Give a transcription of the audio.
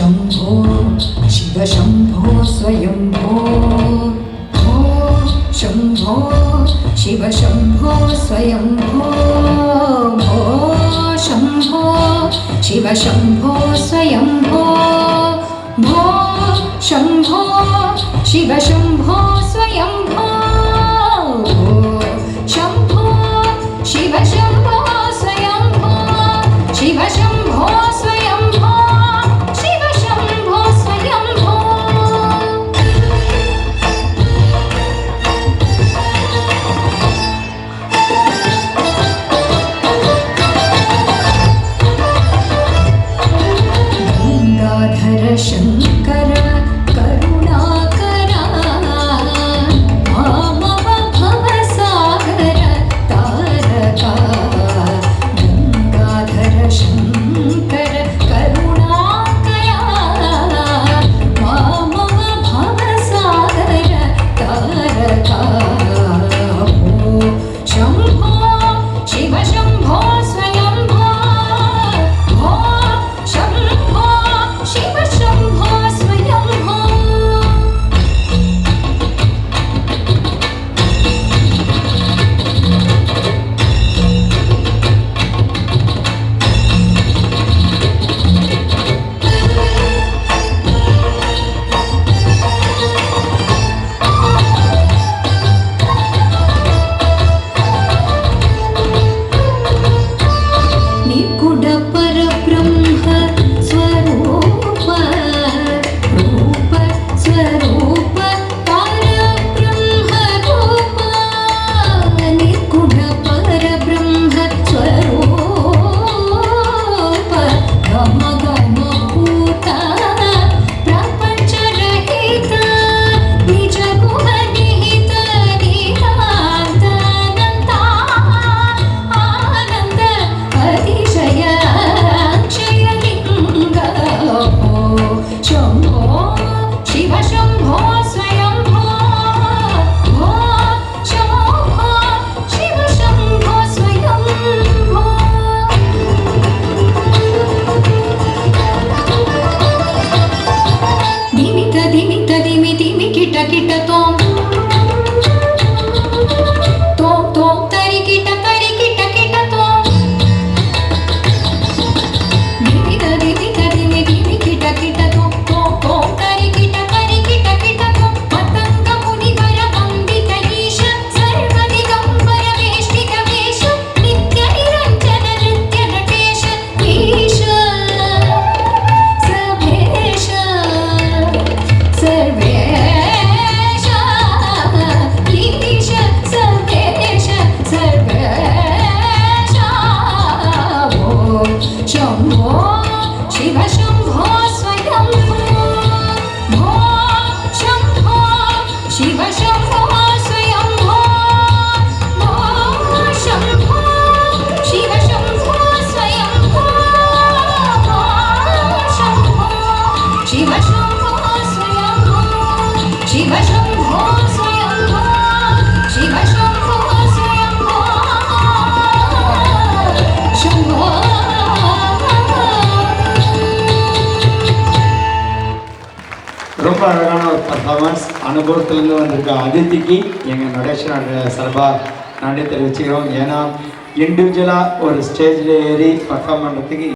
शंभो शिव शंभो स्वयंभो भो शंभो शिव शंभो स्वयंभो भो शंभो शिव शंभो स्वयंभो भो शंभो शिव शंभो स्वयंभो भो शंभो शिव शंभो स्वयंभो शिव शंभो स्वयंभो शिव शंभो स्वयंभो गंगाधर शंकर करुणाकरा मामव भवसागर तारका गंगाधर शंकर करुणाकरा मामव भवसागर तारका भो शंभो शिव शंभो स्वयंभो भो शंभो शिव शंभो स्वयंभो निगूढ़ परब्रह्म स्वरूप रूप स्वरूप परब्रह्म रूप निगूढ़ परब्रह्म स्वरूप गम गम भूत प्रपंच रहित निज गुण निहित नितांत आनंद अतिशय अक्षय लिंग भो शंभो शिव शंभो स्वयंभो भो शंभो शिव शंभो स्वयंभो दिमित दिमित दिमि दिमि किट किट तोम तोम तोम तरि किट तोम दिमित दिमित दिमि दिमि किट तोम तोम तोम तरि किट तोम मतंग मुनिवर वंदित ईश सर्वदिगंबर वेष्टिक वेश नित्य निरंजन नृत्य नटेश ईश सर्वेश सर्वेश ईश सर्वेश सर्वेश भो शंभो शिव शंभो स्वयंभो भो शंभो शिव शंभो स्वयंभो भो शंभो शिव शंभो स्वयंभो भो शंभो शिव शंभो स्वयंभो शिव शंभो स्वयंभो शिव शंभो स्वयंभो शंभो ரொம்ப அழகான ஒரு பர்ஃபார்மன்ஸ் அனுபவத்திலேருந்து வந்திருக்க அதித்திக்கு எங்கள் நடேஷன் சார்பாக நன்றி தெரிவிச்சுக்கிறோம். ஏன்னா இண்டிவிஜுவலாக ஒரு ஸ்டேஜில் ஏறி பர்ஃபார்ம் பண்ணுறதுக்கு